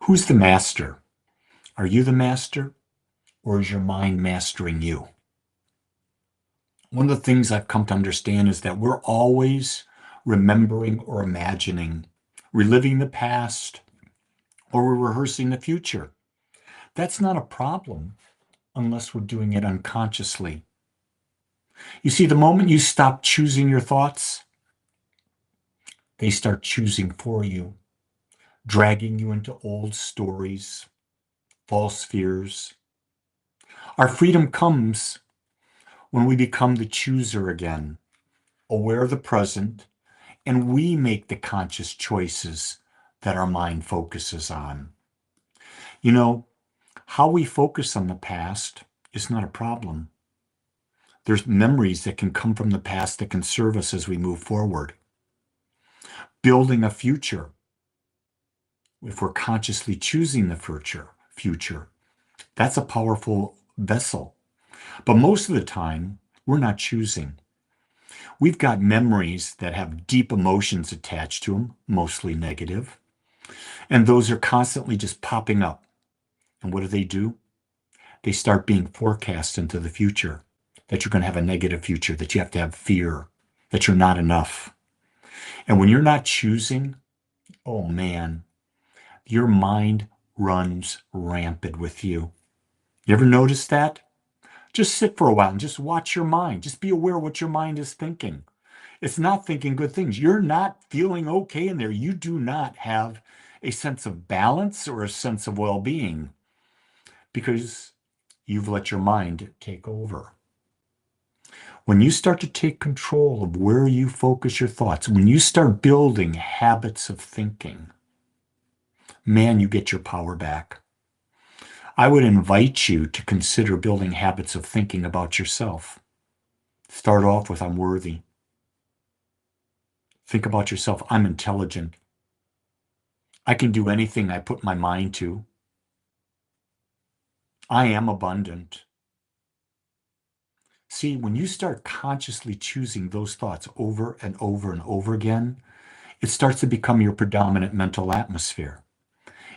Who's the master? Are you the master, or is your mind mastering you? One of the things I've come to understand is that we're always remembering or imagining, reliving the past, or we're rehearsing the future. That's not a problem unless we're doing it unconsciously. You see, the moment you stop choosing your thoughts, they start choosing for you, dragging you into old stories, false fears. Our freedom comes when we become the chooser again, aware of the present, and we make the conscious choices that our mind focuses on. You know, how we focus on the past is not a problem. There's memories that can come from the past that can serve us as we move forward. Building a future, if we're consciously choosing the future, that's a powerful vessel. But most of the time, we're not choosing. We've got memories that have deep emotions attached to them, mostly negative, and those are constantly just popping up. And what do? They start being forecast into the future, that you're going to have a negative future, that you have to have fear, that you're not enough. And when you're not choosing, oh man, your mind runs rampant with you. You ever notice that? Just sit for a while and just watch your mind. Just be aware of what your mind is thinking. It's not thinking good things. You're not feeling okay in there. You do not have a sense of balance or a sense of well being because you've let your mind take over. When you start to take control of where you focus your thoughts, when you start building habits of thinking, man, you get your power back. I would invite you to consider building habits of thinking about yourself. Start off with I'm worthy. Think about yourself. I'm intelligent. I can do anything I put my mind to. I am abundant. See, when you start consciously choosing those thoughts over and over and over again, it starts to become your predominant mental atmosphere.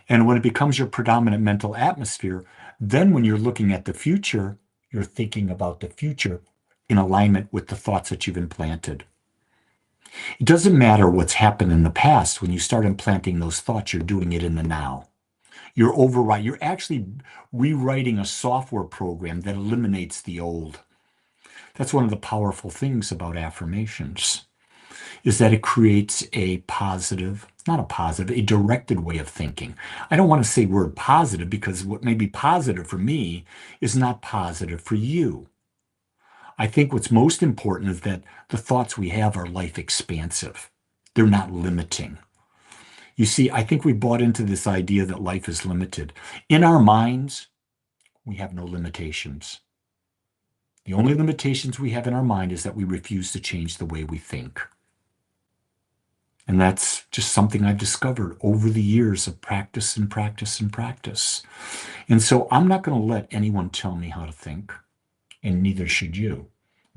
And when it becomes your predominant mental atmosphere, then when you're looking at the future, you're thinking about the future in alignment with the thoughts that you've implanted. It doesn't matter what's happened in the past. When you start implanting those thoughts, you're doing it in the now. You're actually rewriting a software program that eliminates the old. That's one of the powerful things about affirmations, is that it creates a positive, not a positive, a directed way of thinking. I don't want to say word positive because what may be positive for me is not positive for you. I think what's most important is that the thoughts we have are life expansive. They're not limiting. You see, I think we bought into this idea that life is limited. In our minds, we have no limitations. The only limitations we have in our mind is that we refuse to change the way we think. And that's just something I've discovered over the years of practice and practice and practice. And so I'm not going to let anyone tell me how to think, and neither should you.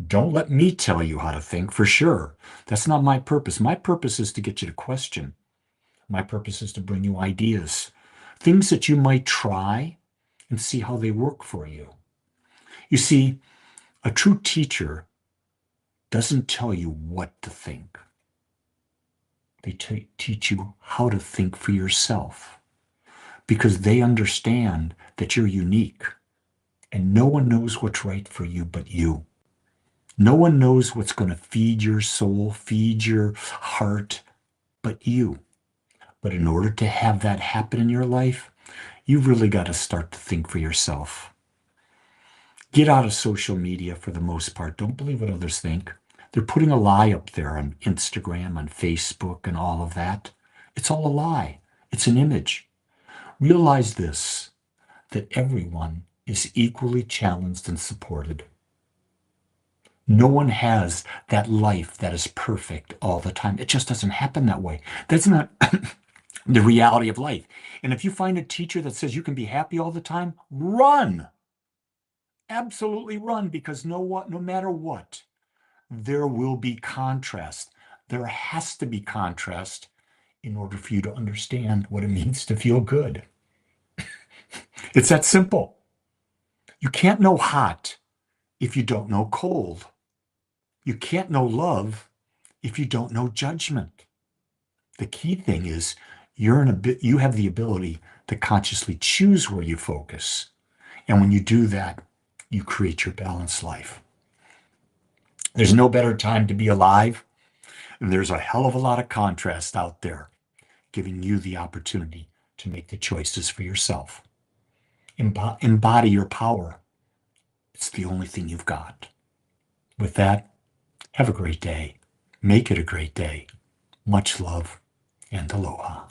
Don't let me tell you how to think for sure. That's not my purpose. My purpose is to get you to question. My purpose is to bring you ideas, things that you might try and see how they work for you. You see, a true teacher doesn't tell you what to think. They teach you how to think for yourself because they understand that you're unique and no one knows what's right for you but you. No one knows what's going to feed your soul, feed your heart, but you. But in order to have that happen in your life, you've really got to start to think for yourself. Get out of social media for the most part. Don't believe what others think. They're putting a lie up there on Instagram, on Facebook, and all of that. It's all a lie. It's an image. Realize this, that everyone is equally challenged and supported. No one has that life that is perfect all the time. It just doesn't happen that way. That's not the reality of life. And if you find a teacher that says you can be happy all the time, run. Absolutely run because no matter what, there will be contrast. There has to be contrast in order for you to understand what it means to feel good. It's that simple. You can't know hot if you don't know cold. You can't know love if you don't know judgment. The key thing is you have the ability to consciously choose where you focus. And when you do that, you create your balanced life. There's no better time to be alive. And there's a hell of a lot of contrast out there, giving you the opportunity to make the choices for yourself. Embody your power. It's the only thing you've got. With that, have a great day. Make it a great day. Much love and aloha.